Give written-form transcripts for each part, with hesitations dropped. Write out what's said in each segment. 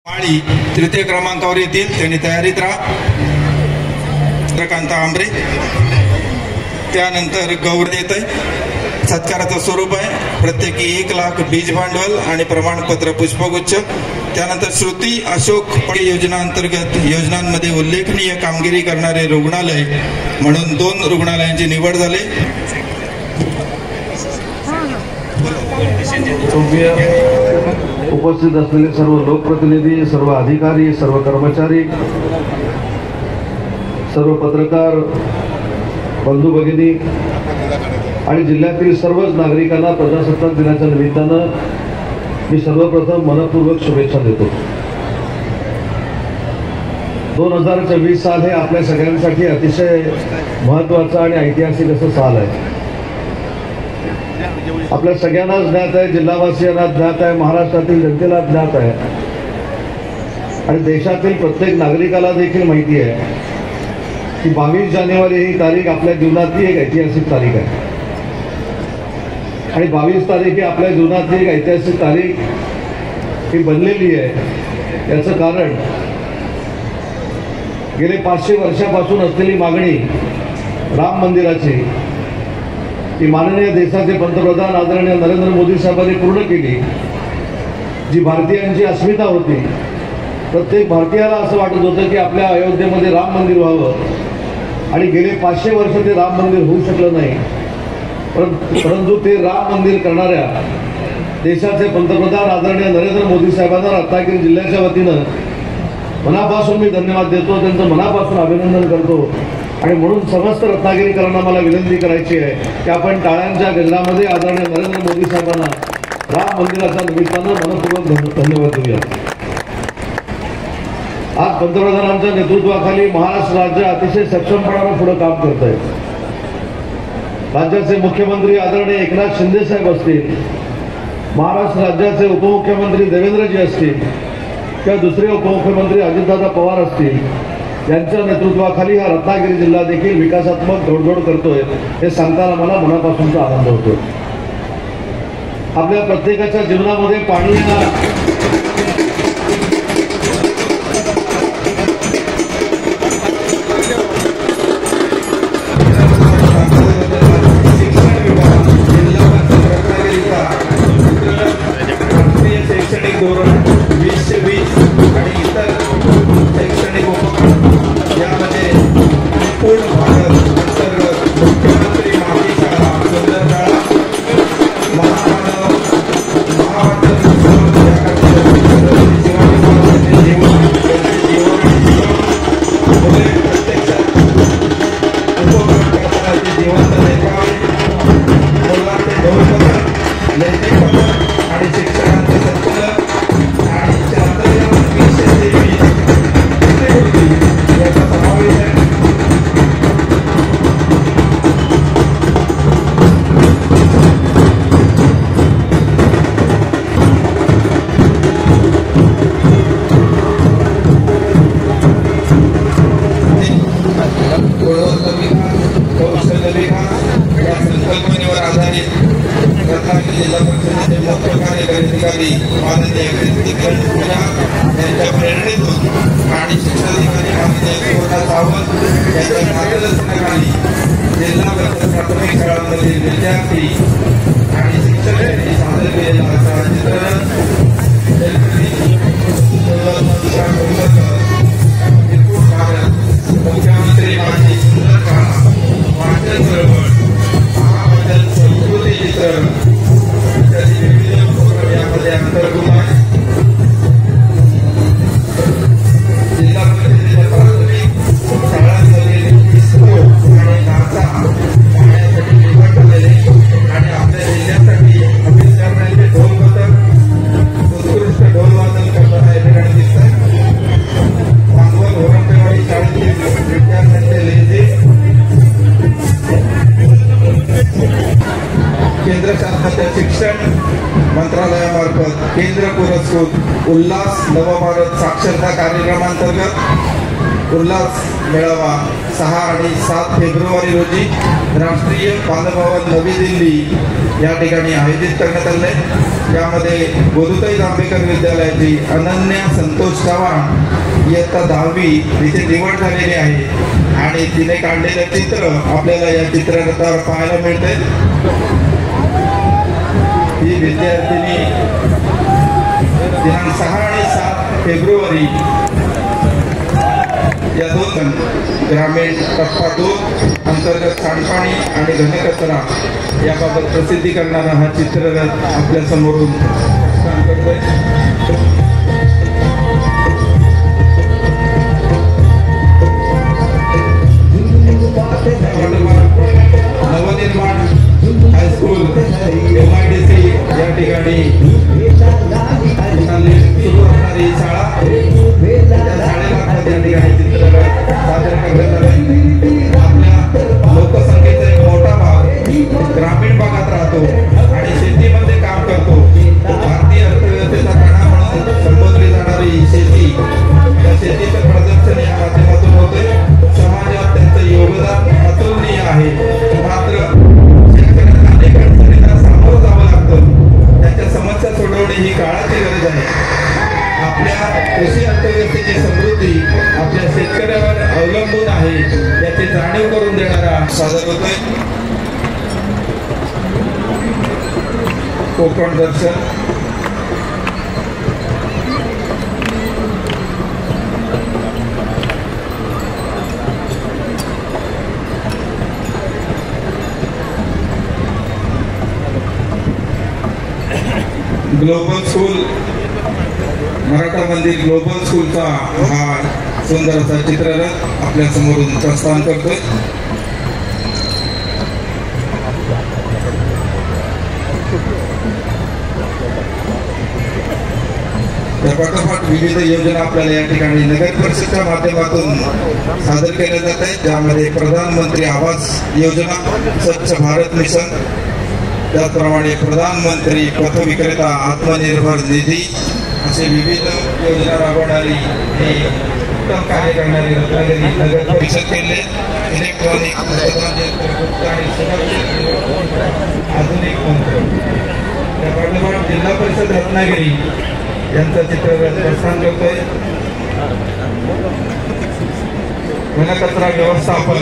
माळी तृतीय क्रमांकावर येतील, त्यांनी तयारीत राहा। चंद्रकांत आंबरे, त्यानंतर गौरव येत आहे। सत्काराचं स्वरूप आहे प्रत्येकी 1 लाख बीज भांडवल आणि प्रमाणपत्र पुष्पगुच्छ। त्यानंतर श्रुती अशोक योजनांतर्गत योजनांमध्ये उल्लेखनीय कामगिरी करणारे रुग्णालय म्हणून 2 रुग्णालयांची निवड झाली। उपस्थित असलेले सर्व लोकप्रतिनिधी, सर्व अधिकारी, सर्व कर्मचारी, सर्व पत्रकार बंधू भगिनी आणि जिल्ह्यातील सर्वच नागरिकांना प्रजासत्ताक दिनाच्या निमित्तानं मी सर्वप्रथम मनपूर्वक शुभेच्छा देतो। 2024 साल हे आपल्या सगळ्यांसाठी अतिशय महत्त्वाचं आणि ऐतिहासिक असं साल आहे। आपल्या सगळ्यांनाच ज्ञात आहे, जिल्हावासियांना ज्ञात आहे, महाराष्ट्रातील जनतेला ज्ञात आहे आणि देशातील प्रत्येक नागरिकाला देखील माहिती आहे की 22 जानेवारी ही तारीख आपल्या जीवनातली एक ऐतिहासिक तारीख आहे आणि 22 तारीख ही आपल्या जीवनातली एक ऐतिहासिक तारीख ही बनलेली आहे। याचं कारण गेले 500 वर्षापासून असलेली मागणी राम मंदिराची ही माननीय देशाचे पंतप्रधान आदरणीय नरेंद्र मोदी साहेबांनी पूर्ण केली। जी भारतीयांची अस्मिता होती, प्रत्येक भारतीयाला असं वाटत होतं की आपल्या अयोध्येमध्ये राम मंदिर व्हावं आणि गेले 500 वर्ष ते राम मंदिर होऊ शकलं नाही, परंतु ते राम मंदिर करणाऱ्या देशाचे पंतप्रधान आदरणीय नरेंद्र मोदी साहेबांना रत्नागिरी जिल्ह्याच्या वतीनं मनापासून मी धन्यवाद देतो, त्यांचं मनापासून अभिनंदन करतो। आणि म्हणून समस्त रत्नागिरीकरांना मला विनंती करायची आहे की आपण टाळ्यांच्या गजरामध्ये आदरणीय नरेंद्र मोदी साहेबांना राम मंदिराच्या निमित्तानं मनपूर्वक धन्यवाद देऊया। आज पंतप्रधानांच्या नेतृत्वाखाली महाराष्ट्र राज्य अतिशय सक्षमपणाने पुढे काम करत आहे। राज्याचे मुख्यमंत्री आदरणीय एकनाथ शिंदे साहेब असतील, महाराष्ट्र राज्याचे उपमुख्यमंत्री देवेंद्रजी असतील किंवा दुसरे उपमुख्यमंत्री अजितदादा पवार असतील, यांच्या नेतृत्वाखाली हा रत्नागिरी जिल्हा देखील विकासात्मक घोडघोड करतोय हे सांगताना मला मनापासूनचा आनंद होतो। आपल्या प्रत्येकाच्या जीवनामध्ये पाणी शैक्षणिक धोरण 2020 आणि इतर शैक्षणिक उपक्रम यामध्ये पूर्ण भारत अंतर्गत मुख्यमंत्री माजी शाळा सुंदरशाळा महामानव उल्हास नवभारत साक्षरता कार्यक्रमांतर्गत उल्हास मेळावा 6 आणि 7 फेब्रुवारी रोजी राष्ट्रीय बालभवन नवी दिल्ली या ठिकाणी आयोजित करण्यात आले आहे। यामध्ये गोदुताई जांभेकर विद्यालयाची अनन्या संतोष चव्हाण इयत्ता 10वी तिची निवड झालेली आहे आणि तिने काढलेलं चित्र आपल्याला या चित्ररथावर पाहायला मिळते। ही विद्यार्थिनी दिनांक 6 आणि 7 फेब्रुवारी या 2 ग्रामीण टप्पा 2 अंतर्गत सांडपाणी आणि घनकचरा याबाबत प्रसिद्धी करणारा हा चित्ररथ आपल्या समोरून काम करतोय। नवनिर्माण हायस्कूल MIDC या ठिकाणी सुरू असणारी शाळा त्या ठिकाणी चित्ररथ सादर करण्यात आले। आपल्या लोकसंख्येचा एक मोठा भाग ग्रामीण भागात राहतो आणि शेतीमध्ये काम करतो। भारतीय अर्थव्यवस्थेचा कणा म्हणून संबोधली जाणारी शेती, या शेतीचं प्रदर्शन या माध्यमातून होते। समाजात त्यांचं योगदान अतुलनीय आहे, मात्र शेतकऱ्यांना अनेक अडचणींना सामोरं जावं लागतं। त्यांच्या समस्या सोडवणे ही काळाची गरज आहे। आपल्या कृषी अर्थव्यवस्थेची समृद्धी आपल्या शेतकऱ्यावर अवलंबून आहे याची जाणीव करून देणारा सादर होतोय कोकण दर्शन। ग्लोबल स्कूल मराठा मंदिर ग्लोबल स्कूलचा हा सुंदर असा चित्ररथ आपल्या समोरून प्रस्थान करतोय। त्यापाठोपाठ विविध योजना आपल्याला या ठिकाणी नगर परिषदेच्या माध्यमातून सादर केल्या जात आहेत, ज्यामध्ये प्रधानमंत्री आवास योजना, स्वच्छ भारत मिशन, त्याचप्रमाणे प्रधानमंत्री पथ विक्रेता आत्मनिर्भर निधी असे विविध योजना राबवणारी ही उत्तम कार्य करणारी रत्नागिरी नगर परिषद केले। इलेक्ट्रॉनिक मतदान यंत्र, गुप्त आणि सुरक्षित आधुनिक तंत्र, त्यापाठोपाठ जिल्हा परिषद रत्नागिरी यांचं चित्ररथ प्रस्थान करतोय। घनकचरा व्यवस्थापन,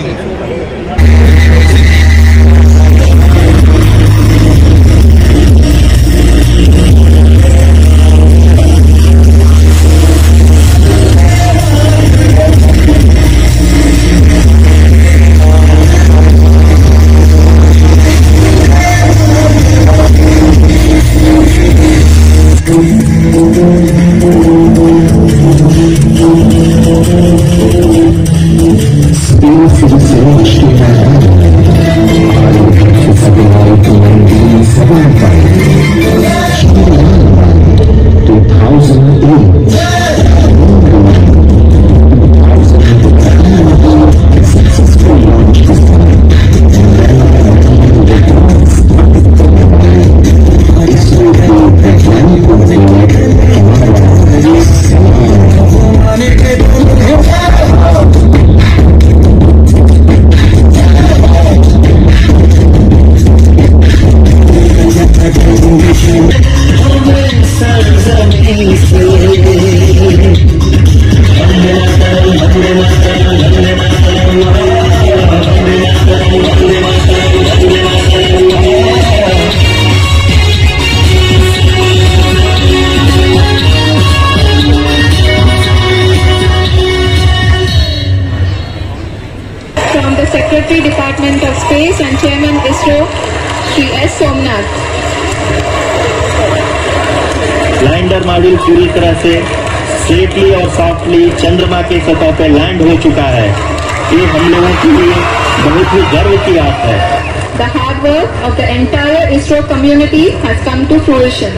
Secretary Department of Space and Chairman ISRO, Shri S. Somnath. Lander module पूरी तरह से सेफली और सॉफ्टली चंद्रमा के सतह पर लैंड हो चुका है। ये हम लोगों के लिए बहुत ही गर्व की बात है। The hard work of the entire ISRO community has come to fruition.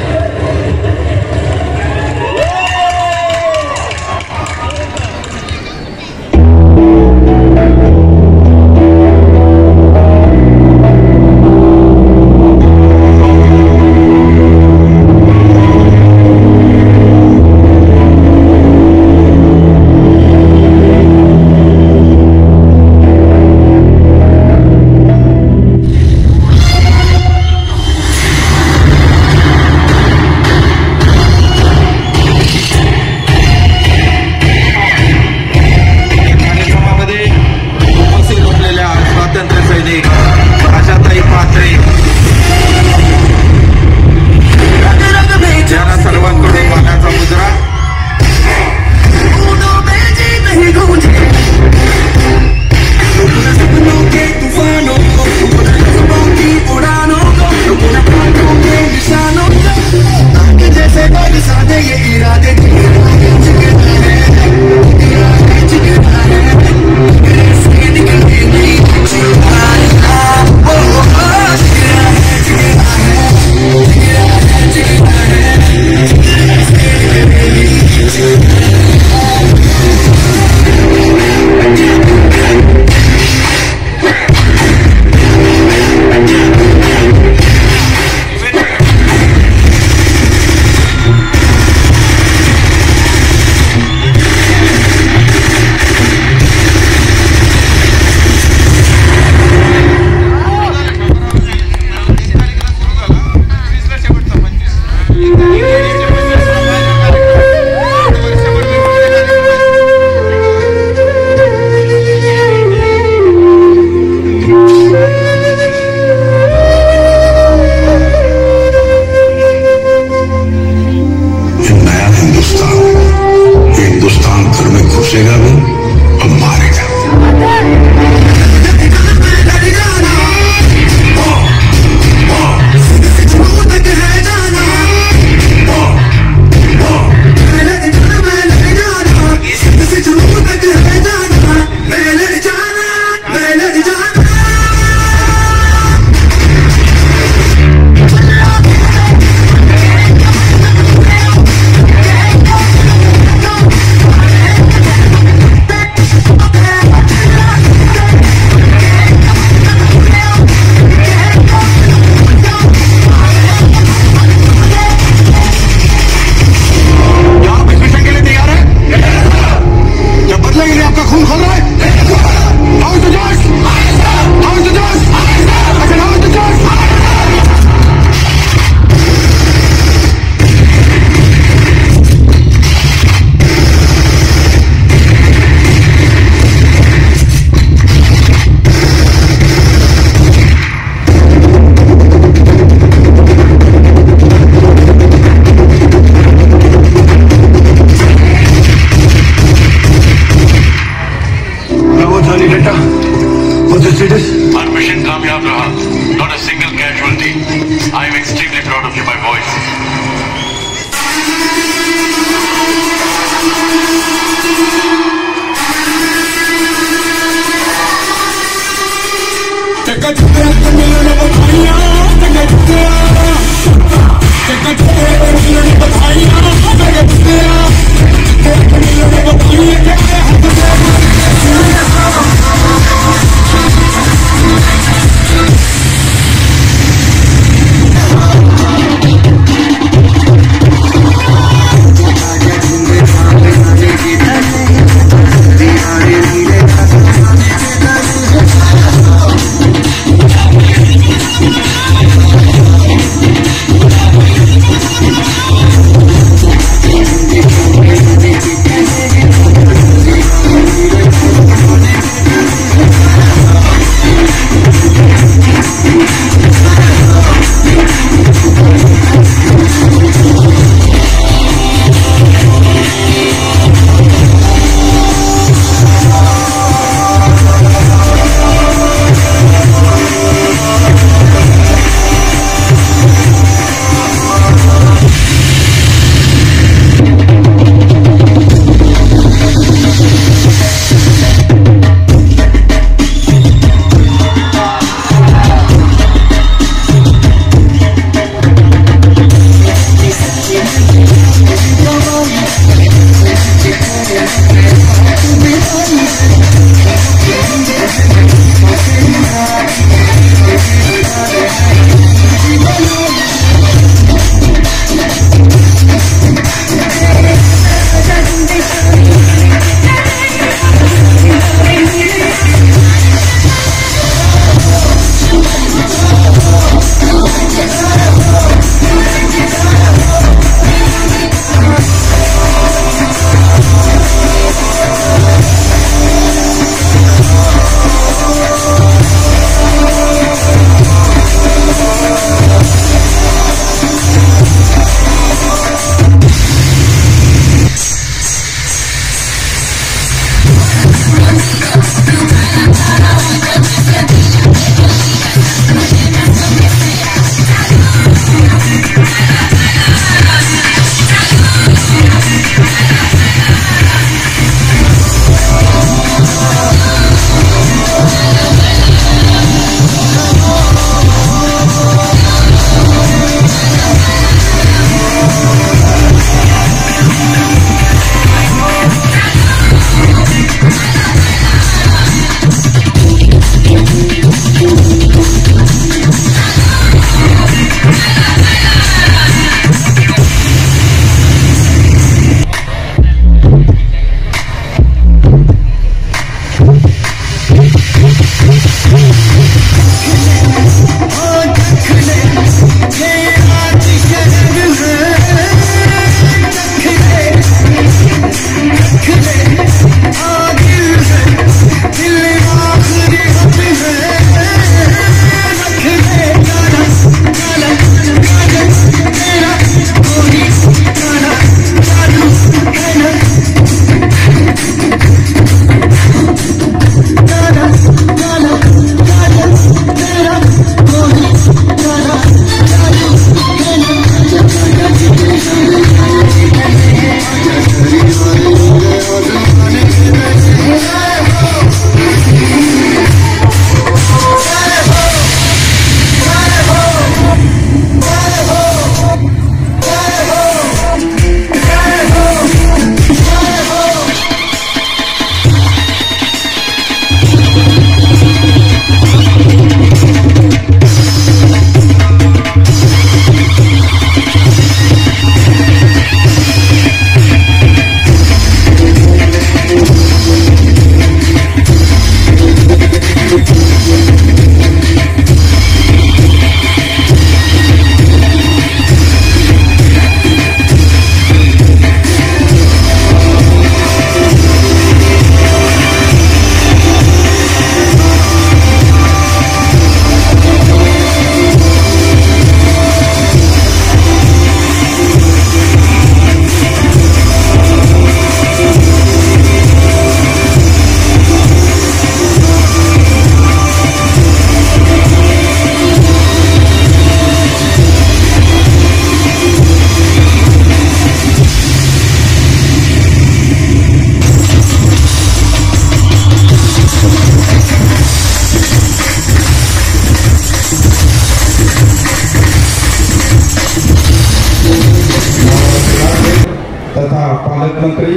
तथा पालकमंत्री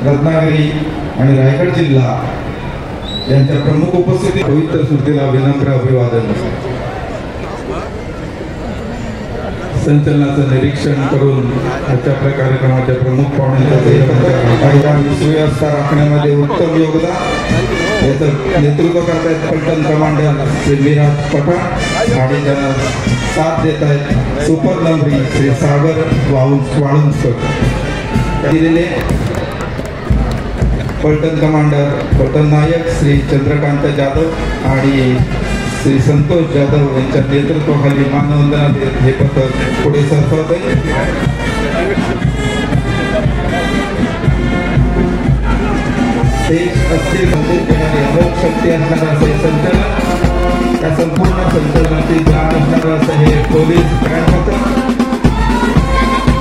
रत्नागिरी आणि रायगड जिल्हा यांच्या प्रमुख उपस्थितीत पवित्र स्मृतीला विनम्र अभिवादन. संचलनाचं निरीक्षण करून आजच्या कार्यक्रमाच्या प्रमुख पाहुण्यांचं सुव्यवस्था राखण्यामध्ये उत्तम योगदान याचं नेतृत्व करतायत पलटण कमांडर श्री विराज पठाण आणि त्यांना साथ देत आहेत सुपर नंबरी श्री सागर वाळुंजकर दिलेले पलटण कमांडर पलटण नायक श्री चंद्रकांत जाधव आणि श्री संतोष जाधव यांच्या नेतृत्वाखाली मानवंदना हे पथक पुढे सरकवत आहे. देश अस्थिर मंदिर घेणारे अमोघ शक्ती असणारं असं हे संचलन, त्या संपूर्ण संचलनाची जाण असणारं असं हे पोलीस बँड पथक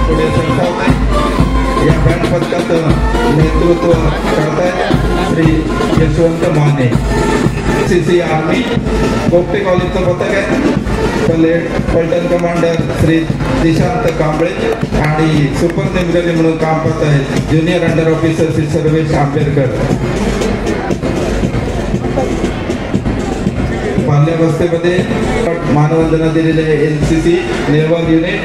पुढे सरकवत आहे. या बँड पथकाचं नेतृत्व करतायत श्री यशवंत माने. CC आर्मी कोपटे कॉलेजचं पथक आहे. पलटण कमांडर श्री दिशांत कांबळे आणि सुपर नेमरली म्हणून काम पाहत आहेत junior under officer Shri Sarvesh Ambedkar. बाल्यावस्थेमध्ये मानवंदना दिलेले NCC naval unit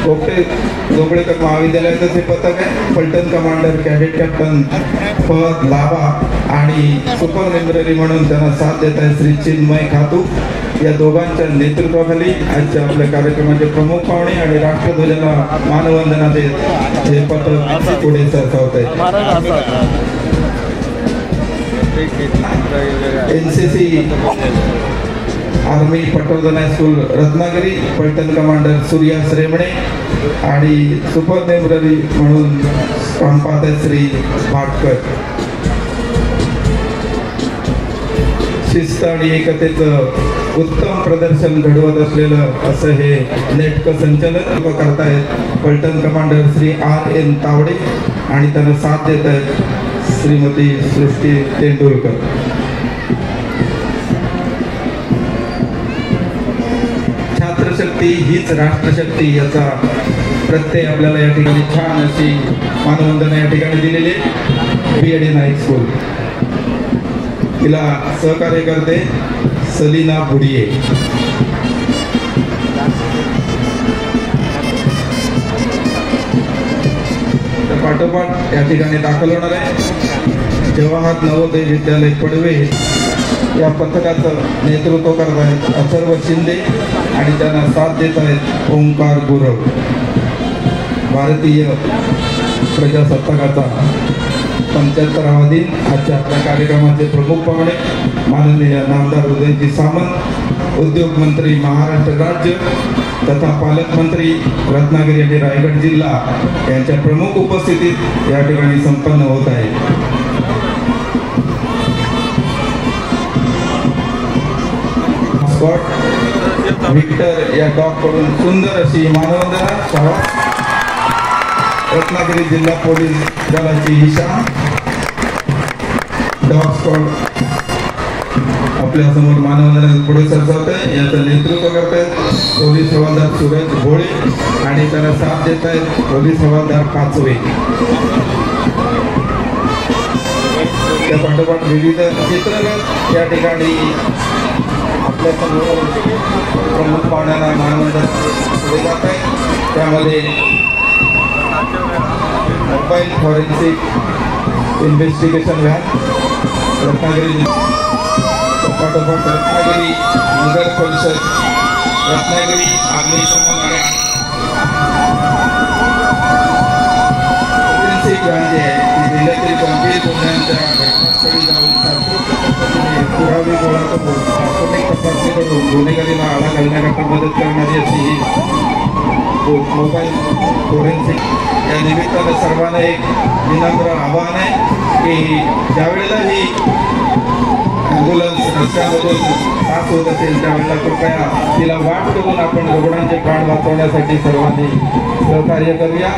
Kopte Joglekar महाविद्यालयाचं हे पथक आहे. पलटण कमांडर कॅडेट कॅप्टन पद लाभा आणि सुपर नेमरली म्हणून त्यांना साथ देत आहे श्री चिन्मय खातू. या दोघांच्या नेतृत्वाखाली आजच्या आपल्या कार्यक्रमाचे प्रमुख पाहुणे आणि राष्ट्रध्वजाला मानवंदना देत हे पथक पुढे सरकवत आहे. NCC army Patwardhan high school Ratnagiri पलटण कमांडर सूर्यास रेमणे आणि सुपर नेमरली म्हणून काम पाहत आहेत श्री भाटकर. शिस्त आणि एकतेचं उत्तम प्रदर्शन घडवत असलेलं असं हे नेटकं संचलन करतायत पलटण कमांडर श्री RN तावडे आणि त्यांना साथ देत आहेत श्रीमती सृष्टी तेंडुलकर. छात्रशक्ती हीच राष्ट्रशक्ती याचा प्रत्यय आपल्याला या ठिकाणी छान अशी मानवंदना या ठिकाणी दिलेली BAD नाईक स्कूल. तिला सहकार्य करते सलीना बुडिये. पाठोपाठ या ठिकाणी दाखल होणार आहे जवाहर नवोदय विद्यालय पडवे. या पथकाचं नेतृत्व करत आहेत अथर्व शिंदे आणि त्यांना साथ देत आहेत ओंकार गुरव. भारतीय प्रजासत्ताकाचा 75वा दिन आजच्या आपल्या कार्यक्रमाचे प्रमुख पाहुणे माननीय नामदार उदयजी सामंत, उद्योग मंत्री महाराष्ट्र राज्य तथा पालकमंत्री रत्नागिरी आणि रायगड जिल्हा यांच्या प्रमुख उपस्थितीत या ठिकाणी संपन्न होत आहे. विक्टर या डॉग कडून सुंदर अशी मानवंदना रत्नागिरी जिल्हा पोलीस दलाची ईशा डॉग स्क्वॉड आपल्या समोर मानवंदना पुढे सरकवत आहे. याचं नेतृत्व करतायत पोलीस हवालदार सूरज भोळे आणि त्यांना साथ देत आहेत पोलीस हवालदार पाचवे. त्या पाठोपाठ विविध चित्ररथ या ठिकाणी आपल्या समोर प्रमुख पाहुण्यांना मानवंदना पुढे जात आहे. त्यामध्ये mobile forensic investigation van Ratnagiri पाठोपाठ रत्नागिरी नगर परिषद रत्नागिरी अग्निशमन फॉरेन्सिक व्हॅन जी आहे ती जिल्ह्यातील गंभीर गुन्ह्यांच्या घटनास्थळी जाऊन पुरावे गोळा करून प्राथमिक तपासणी करून गुन्हेगारीला आळा घालण्याकरता मदत करणारी अशी ही मोबाईल फॉरेन्सिक. या निमित्तानं सर्वांना एक विनम्र आवाहन आहे की ज्यावेळेला ही ॲम्ब्युलन्स रस्त्यामधून पास होत असेल त्यावेळेला कृपया तिला वाट करून आपण रुग्णांचे प्राण वाचवण्यासाठी सर्वांनी सहकार्य करूया.